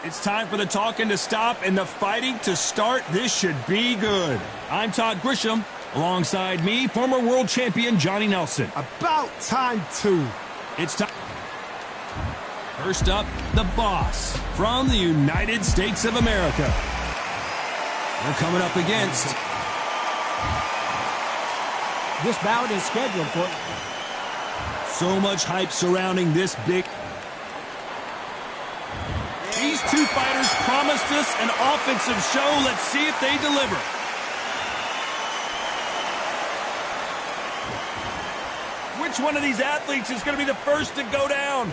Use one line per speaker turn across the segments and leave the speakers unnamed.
It's time for the talking to stop and the fighting to start. This should be good. I'm Todd Grisham. Alongside me, former world champion Johnny Nelson.
About time, too.
It's time. First up, the boss from the United States of America. They're coming up against.
This bout is scheduled for.
So much hype surrounding this big. These two fighters promised us an offensive show. Let's see if they deliver. Which one of these athletes is going to be the first to go down?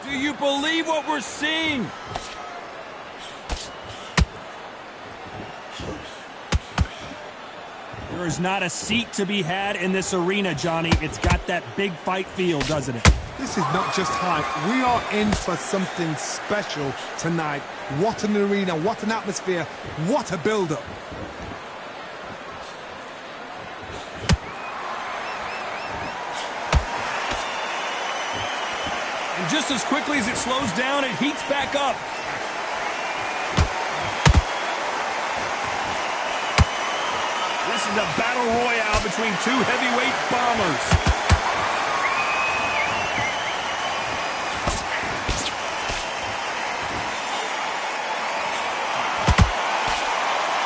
Do you believe what we're seeing? There is not a seat to be had in this arena, Johnny. It's got that big fight feel, doesn't it?
This is not just hype. We are in for something special tonight. What an arena, what an atmosphere, what a build-up.
And just as quickly as it slows down, it heats back up. This is a battle royale between two heavyweight bombers.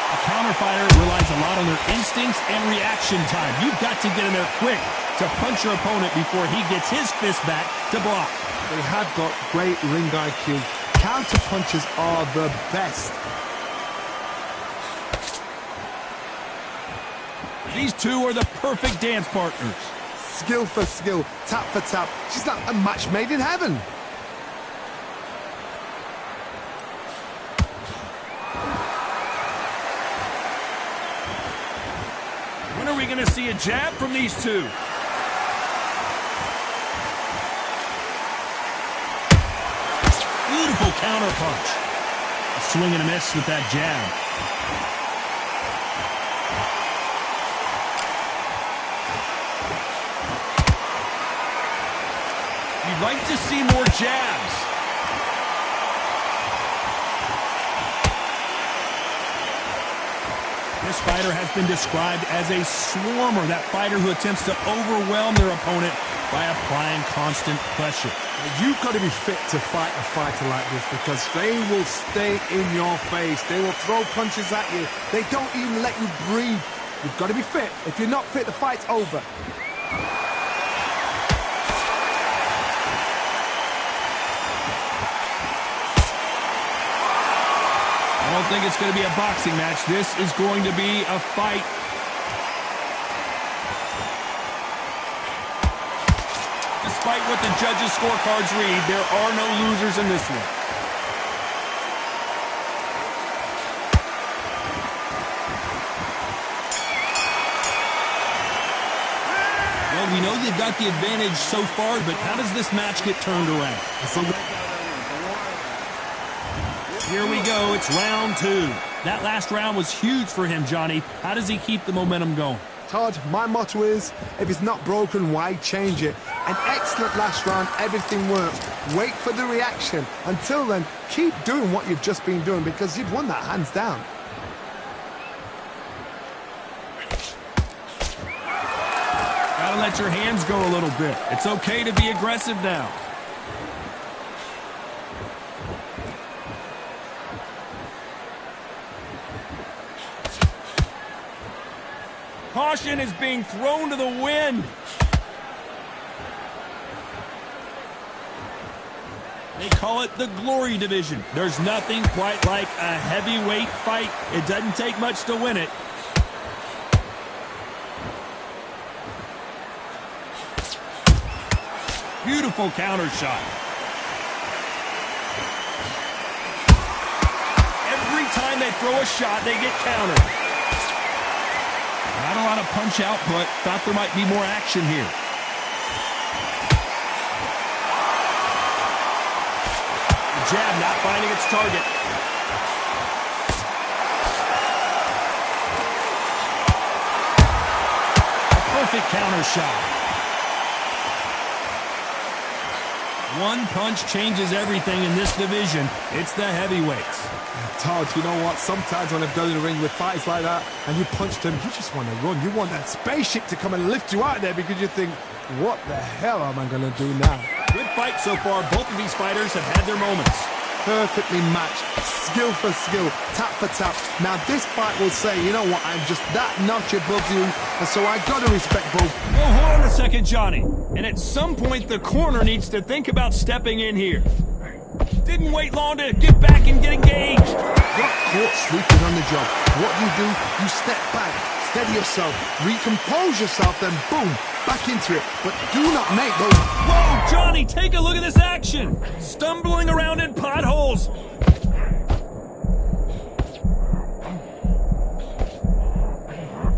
A counter-fighter relies a lot on their instincts and reaction time. You've got to get in there quick to punch your opponent before he gets his fist back to block.
They have got great ring IQ. Counter punches are the best.
These two are the perfect dance partners.
Skill for skill, tap for tap. She's like a match made in heaven.
When are we going to see a jab from these two? Beautiful counter punch. A swing and a miss with that jab. You'd like to see more jabs. This fighter has been described as a swarmer, that fighter who attempts to overwhelm their opponent by applying constant pressure.
You've got to be fit to fight a fighter like this because they will stay in your face. They will throw punches at you. They don't even let you breathe. You've got to be fit. If you're not fit, the fight's over.
I don't think it's going to be a boxing match. This is going to be a fight. Despite what the judges' scorecards read, there are no losers in this one. Well, we know they've got the advantage so far, but how does this match get turned around? Here we go. It's round two. That last round was huge for him, Johnny. How does he keep the momentum going?
Todd, my motto is, if it's not broken, why change it? An excellent last round, everything works. Wait for the reaction. Until then, keep doing what you've just been doing because you've won that hands down.
Gotta let your hands go a little bit. It's okay to be aggressive now. Caution is being thrown to the wind. They call it the Glory Division. There's nothing quite like a heavyweight fight. It doesn't take much to win it. Beautiful counter shot. Every time they throw a shot, they get countered. Not a lot of punch output. Thought there might be more action here. The jab not finding its target. Perfect counter shot. One punch changes everything in this division. It's the heavyweights.
Todd, you know what? Sometimes when I've gone in the ring with fights like that and you punch them, you just want to run. You want that spaceship to come and lift you out there because you think, what the hell am I going to do now?
Good fight so far. Both of these fighters have had their moments.
Perfectly matched, skill for skill, tap for tap. Now this fight will say, you know what, I'm just that notch above you, and so I got to respect both.
Oh, hold on a second, Johnny. And at some point, the corner needs to think about stepping in here. Didn't wait long to get back and get engaged.
Got caught sleeping on the job. What do? You step back, steady yourself, recompose yourself, then boom, back into it. But do not make those...
Whoa, Johnny, take a look at this action. Stumbling around in potholes.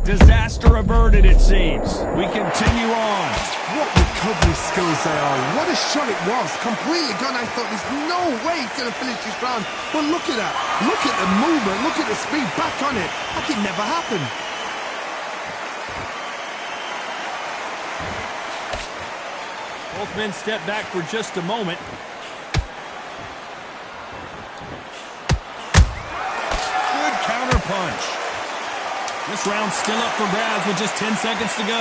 Disaster averted, it seems. We continue on.
What recovery skills they are. What a shot it was. Completely gone. I thought there's no way he's going to finish this round. But look at that. Look at the movement. Look at the speed. Back on it. Like it never happened.
Both men step back for just a moment. Good counter punch. This round's still up for grabs with just 10 seconds to go.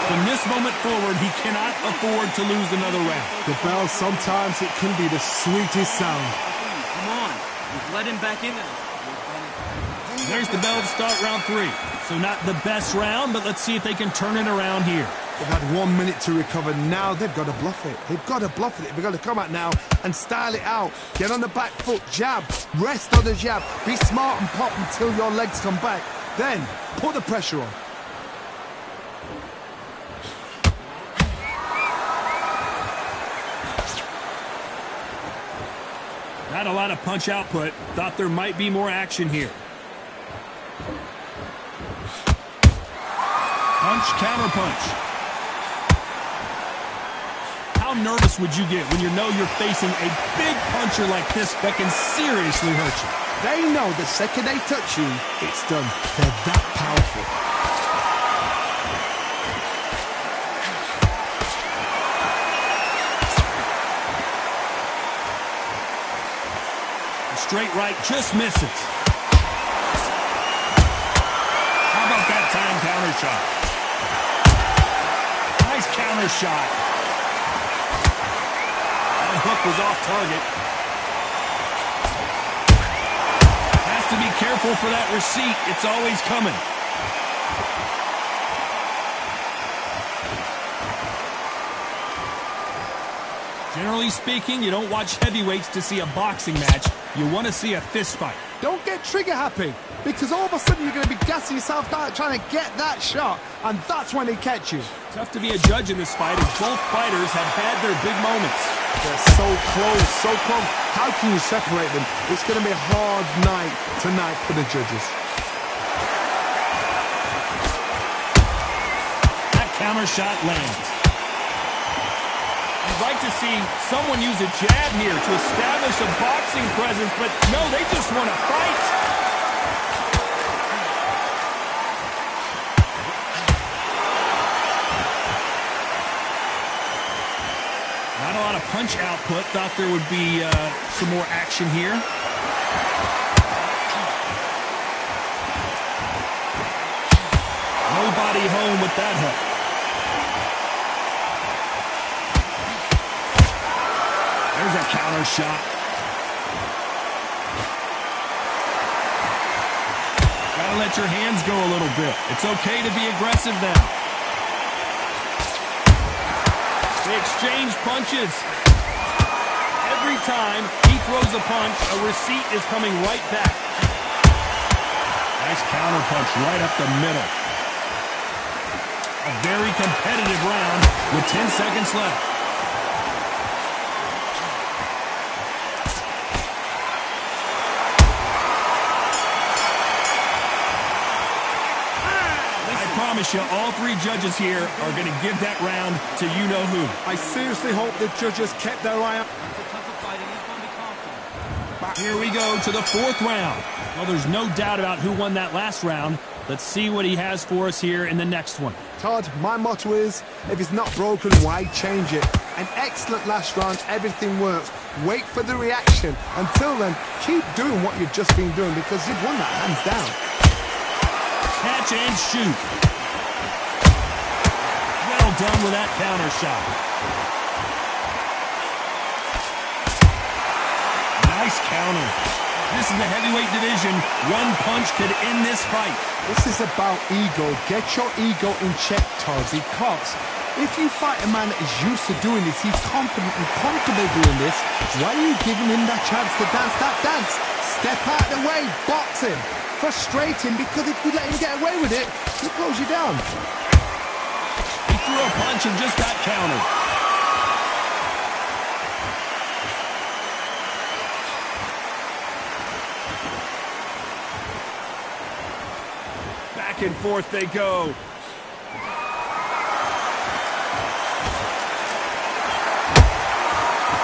From this moment forward, he cannot afford to lose another round.
The bell, sometimes it can be the sweetest sound.
Come on, we've let him back into this.
There's the bell to start round 3. So not the best round, but let's see if they can turn it around here.
They've had 1 minute to recover. Now they've got to bluff it. They've got to bluff it. They've got to come out now and style it out. Get on the back foot, jab, rest on the jab. Be smart and pop until your legs come back. Then put the pressure on.
Not a lot of punch output. Thought there might be more action here. Punch, counter punch. How nervous would you get when you know you're facing a big puncher like this that can seriously hurt you?
They know the second they touch you, it's done. They're that powerful.
The straight right just misses. How about that time counter shot? Nice counter shot. That hook was off target. Has to be careful for that receipt. It's always coming. Generally speaking, you don't watch heavyweights to see a boxing match. You want to see a fist fight.
Don't get trigger happy, because all of a sudden you're going to be gassing yourself out trying to get that shot, and that's when they catch you.
Tough to be a judge in this fight, as both fighters have had their big moments.
They're so close, so close. How can you separate them? It's going to be a hard night tonight for the judges.
That counter shot lands. You'd like to see someone use a jab here to establish a boxing presence, but no, they just want to fight. Not a lot of punch output. Thought there would be some more action here. Nobody home with that hook. There's a counter shot. Gotta let your hands go a little bit. It's okay to be aggressive now. They exchange punches. Every time he throws a punch, a receipt is coming right back. Nice counter punch right up the middle. A very competitive round with 10 seconds left. promise you, all three judges here are going to give that round to you-know-who.
I seriously hope the judges kept their eye on.
It's a tougher fight, and he's going to be confident.
Here we go to the fourth round. Well, there's no doubt about who won that last round. Let's see what he has for us here in the next one.
Todd, my motto is, if it's not broken, why change it? An excellent last round, everything works. Wait for the reaction. Until then, keep doing what you've just been doing because you've won that hands down.
Catch and shoot. Well done with that counter shot. Nice counter. This is the heavyweight division. One punch could end this fight.
This is about ego. Get your ego in check, Todd, because if you fight a man that is used to doing this, he's confident and comfortable doing this, why are you giving him that chance to dance that dance? Step out of the way, box him, frustrate him, because if you let him get away with it, he'll close you down.
He threw a punch and just got countered. Back and forth they go.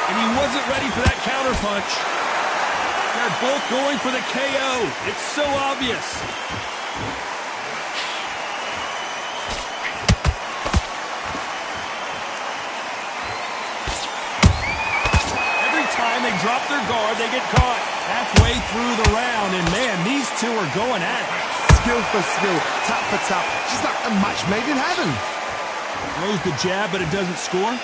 And he wasn't ready for that counter punch. They're both going for the KO. It's so obvious. Every time they drop their guard, they get caught. Halfway through the round, and man, these two are going at it.
Skill for skill, tap for tap, just like a match made in heaven.
Throws the jab, but it doesn't score.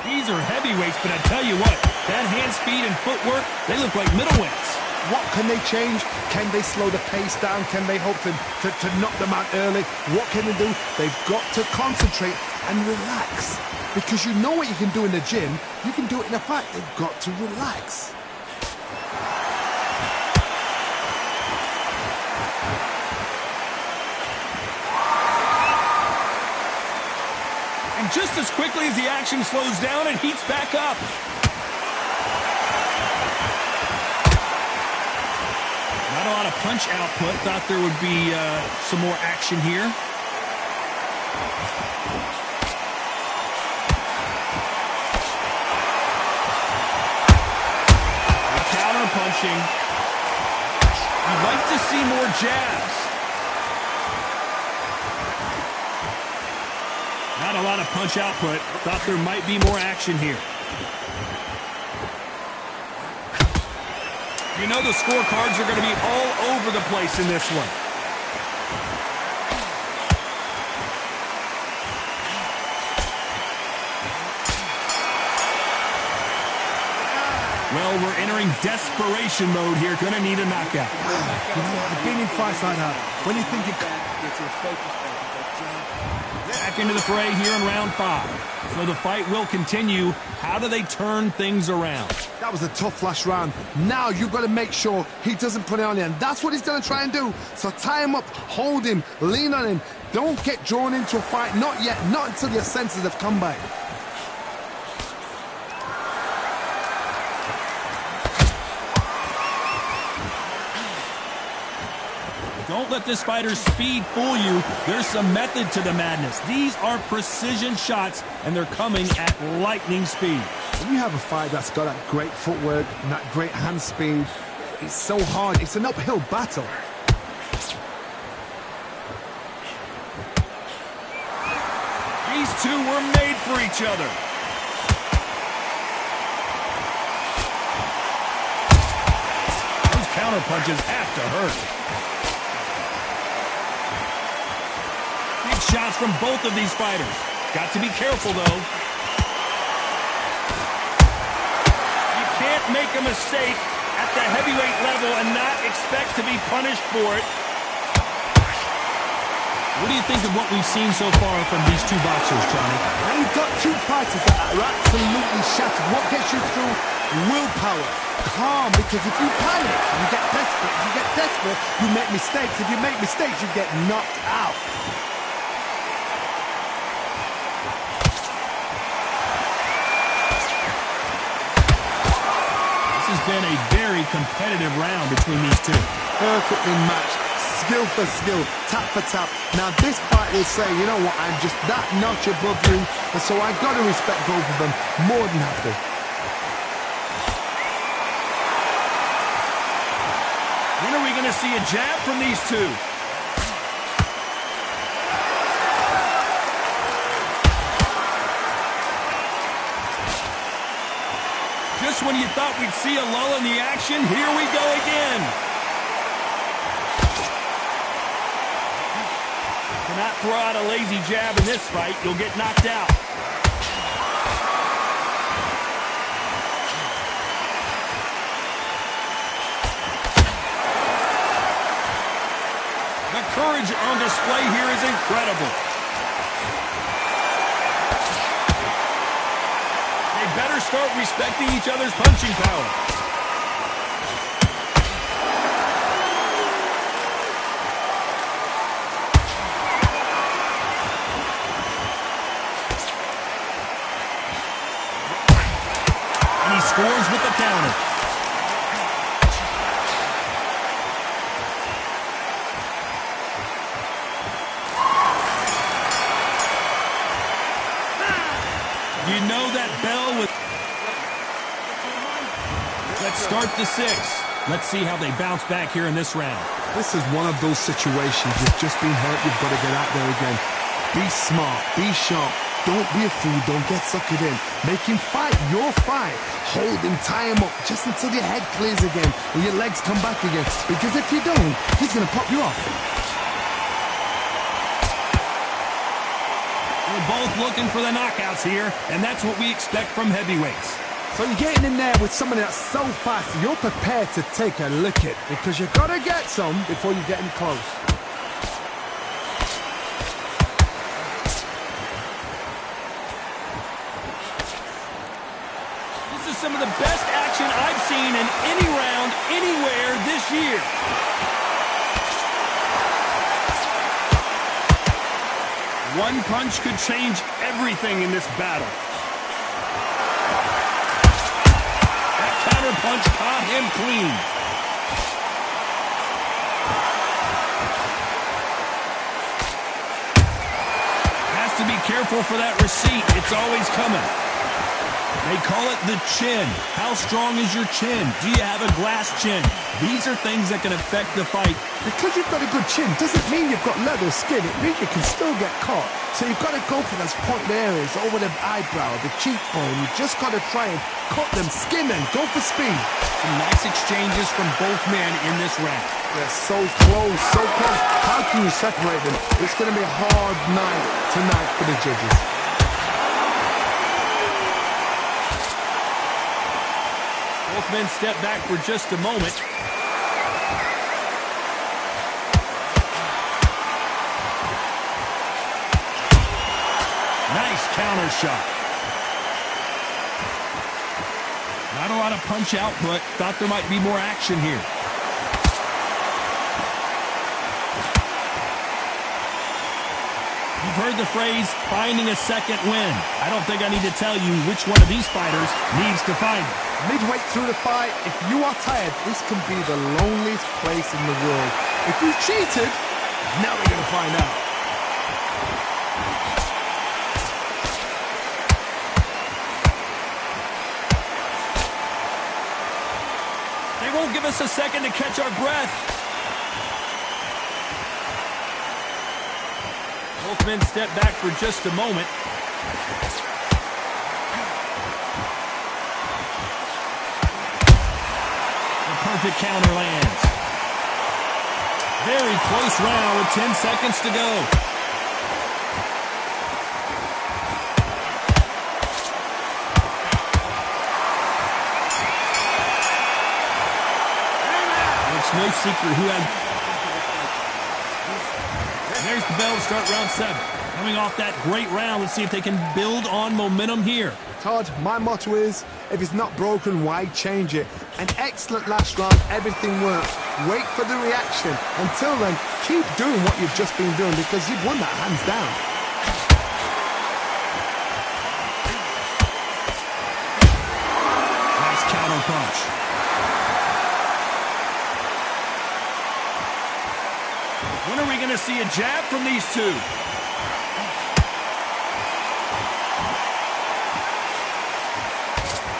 These are heavyweights, but I tell you what, that hand speed and footwork, they look like middleweights.
What can they change? Can they slow the pace down? Can they hope to knock them out early? What can they do? They've got to concentrate and relax. Because you know what you can do in the gym, you can do it in a fight. They've got to relax.
And just as quickly as the action slows down, it heats back up. Not a lot of punch output. Thought there would be some more action here. Counter punching. You'd like to see more jabs. Not a lot of punch output. Thought there might be more action here. You know the scorecards are going to be all over the place in this one. Well, we're entering desperation mode here. Going to need a knockout.
You know, I've been in fights like that. When you think you
Get your focus back.
Back into the fray here in round 5. So the fight will continue. How do they turn things around?
That was a tough last round. Now you've got to make sure he doesn't put it on you, and that's what he's going to try and do. So tie him up, hold him, lean on him. Don't get drawn into a fight. Not yet. Not until your senses have come back.
Don't let this fighter's speed fool you. There's some method to the madness. These are precision shots, and they're coming at lightning speed.
When you have a fight that's got that great footwork and that great hand speed, it's so hard. It's an uphill battle.
These two were made for each other. Those counter punches have to hurt. Big shots from both of these fighters. Got to be careful, though. You can't make a mistake at the heavyweight level and not expect to be punished for it. What do you think of what we've seen so far from these two boxers, Johnny?
When you've got two fighters that are absolutely shattered, what gets you through? Willpower. Calm, because if you panic, you get desperate. If you get desperate, you make mistakes. If you make mistakes, you get knocked out.
been a very competitive round between these two.
Perfectly matched, skill for skill, tap for tap. Now this fight will say, you know what, I'm just that notch above you, and so I've got to respect both of them more than happy.
When are we going to see a jab from these two? Just when you thought we'd see a lull in the action, here we go again. Cannot throw out a lazy jab in this fight. You'll get knocked out. The courage on display here is incredible. They better start respecting each other's punching power. And he scores with the counter. You know that bell with... Let's start the 6. Let's see how they bounce back here in this round.
This is one of those situations. You've just been hurt. You've got to get out there again. Be smart. Be sharp. Don't be a fool. Don't get suckered in. Make him fight your fight. Hold him. Tie him up just until your head clears again and your legs come back again. Because if you don't, he's going to pop you off.
We're both looking for the knockouts here, and that's what we expect from heavyweights.
So you're getting in there with somebody that's so fast, you're prepared to take a licking because you've got to get some before you get in close.
This is some of the best action I've seen in any round, anywhere this year. One punch could change everything in this battle. That counter punch caught him clean. Has to be careful for that receipt. It's always coming. They call it the chin. How strong is your chin? Do you have a glass chin? These are things that can affect the fight.
Because you've got a good chin doesn't mean you've got leather skin. It means you can still get caught. So you've got to go for those pointed areas over the eyebrow, the cheekbone. You just got to try and cut them, skin them, go for speed.
Some nice exchanges from both men in this round.
They're so close, so close. How can you separate them? It's going to be a hard night tonight for the judges.
Both men step back for just a moment. Nice counter shot. Not a lot of punch output. Thought there might be more action here. You've heard the phrase, finding a second win. I don't think I need to tell you which one of these fighters needs to find it.
Midway through the fight, if you are tired, this can be the loneliest place in the world. If you cheated, now we're going to find out.
They won't give us a second to catch our breath. Both men step back for just a moment. Perfect counter lands. Very close round with 10 seconds to go. It's no secret who has... There's the bell to start round 7. Coming off that great round, let's see if they can build on momentum here.
Todd, my motto is, if it's not broken, why change it? An excellent last round, everything works. Wait for the reaction. Until then, keep doing what you've just been doing because you've won that hands down.
Nice counter punch. to see a jab from these two.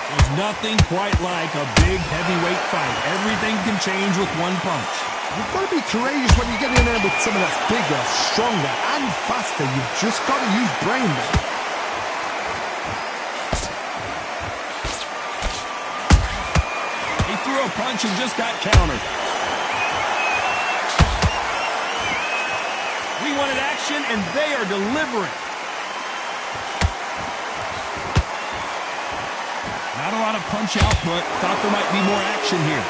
There's nothing quite like a big heavyweight fight. Everything can change with one punch.
You've got to be courageous when you get in there with someone that's bigger, stronger, and faster. You've just got to use brain there.
He threw a punch and just got countered. We wanted action, and they are delivering. Not a lot of punch output. Thought there might be more action here.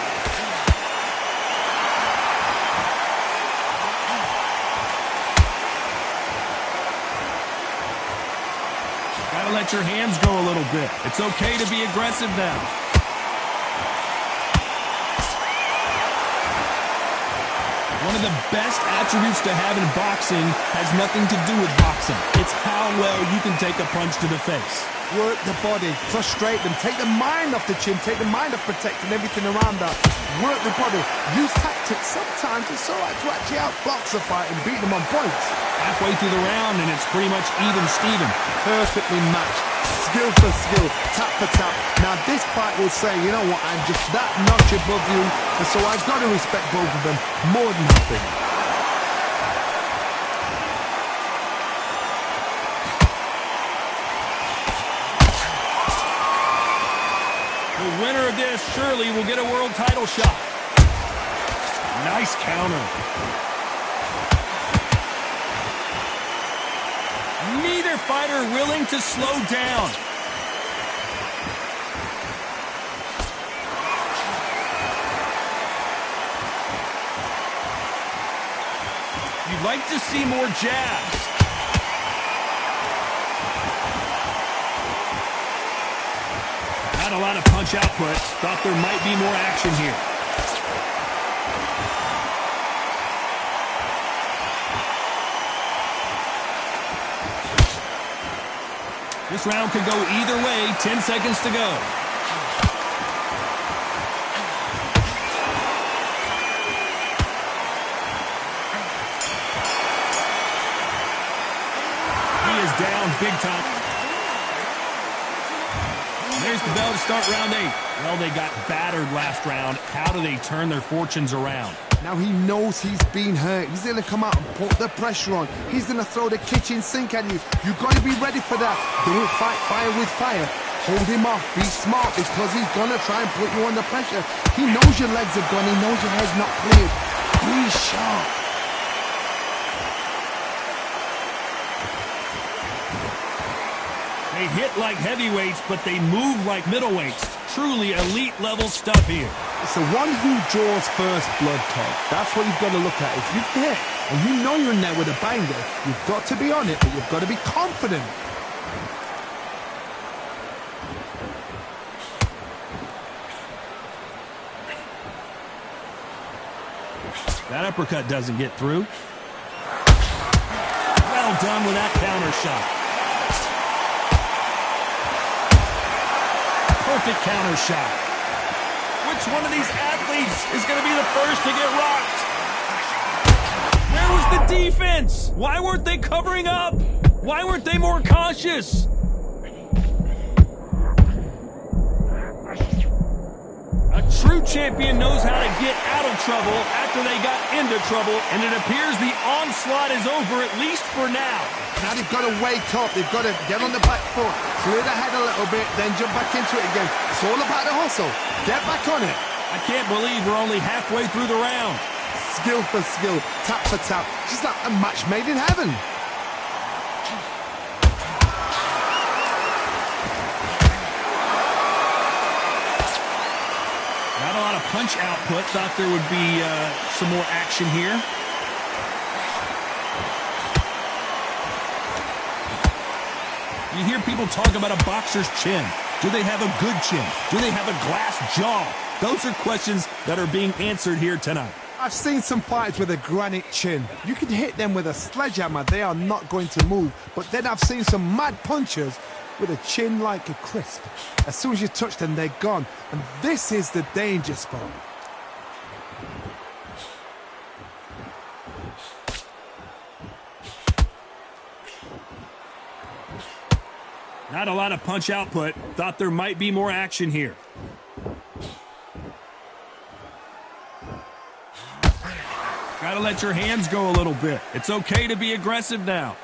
Gotta let your hands go a little bit. It's okay to be aggressive now. One of the best attributes to have in boxing has nothing to do with boxing. It's how well you can take a punch to the face.
Work the body, frustrate them, take the mind off the chin, take the mind off protecting everything around that. Work the body, use tactics. Sometimes it's all right to actually outbox a fight and beat them on points.
Halfway through the round, and it's pretty much even Steven.
Perfectly matched, skill for skill, tap for tap. Now this fight will say, you know what, I'm just that notch above you, and so I've got to respect both of them more than nothing.
The winner of this surely will get a world title shot. Nice counter. Neither fighter willing to slow down. You'd like to see more jabs. Not a lot of punch output. Thought there might be more action here. This round could go either way. 10 seconds to go. He is down big time. There's the bell to start round 8. Well, they got battered last round. How do they turn their fortunes around?
Now he knows he's been hurt. He's going to come out and put the pressure on. He's going to throw the kitchen sink at you. You've got to be ready for that. Don't fight fire with fire. Hold him off. Be smart because he's going to try and put you under pressure. He knows your legs are gone. He knows your head's not cleared. Be sharp.
They hit like heavyweights, but they move like middleweights. Truly elite level stuff here.
It's the one who draws first blood, Todd. That's what you've got to look at. If you hit and you know you're in there with a banger, you've got to be on it, but you've got to be confident.
That uppercut doesn't get through. Well done with that counter shot. Perfect counter shot. Which one of these athletes is going to be the first to get rocked? Where was the defense? Why weren't they covering up? Why weren't they more cautious? A true champion knows how to get out of trouble after they got into trouble, and it appears the onslaught is over, at least for now.
Now they've got to wake up. They've got to get on the back foot, clear the head a little bit, then jump back into it again. It's all about the hustle. Get back on it.
I can't believe we're only halfway through the round.
Skill for skill, tap for tap. Just like a match made in heaven.
Not a lot of punch output. Thought there would be some more action here. You hear people talk about a boxer's chin. Do they have a good chin? Do they have a glass jaw? Those are questions that are being answered here tonight.
I've seen some fights with a granite chin. You can hit them with a sledgehammer. They are not going to move. But then I've seen some mad punchers with a chin like a crisp. As soon as you touch them, they're gone. And this is the danger spot.
Not a lot of punch output. Thought there might be more action here. Gotta let your hands go a little bit. It's okay to be aggressive now.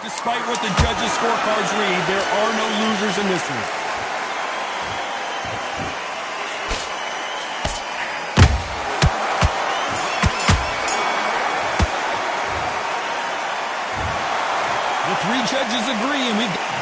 Despite what the judges' scorecards read, there are no losers in this one. The three judges agree, and we've got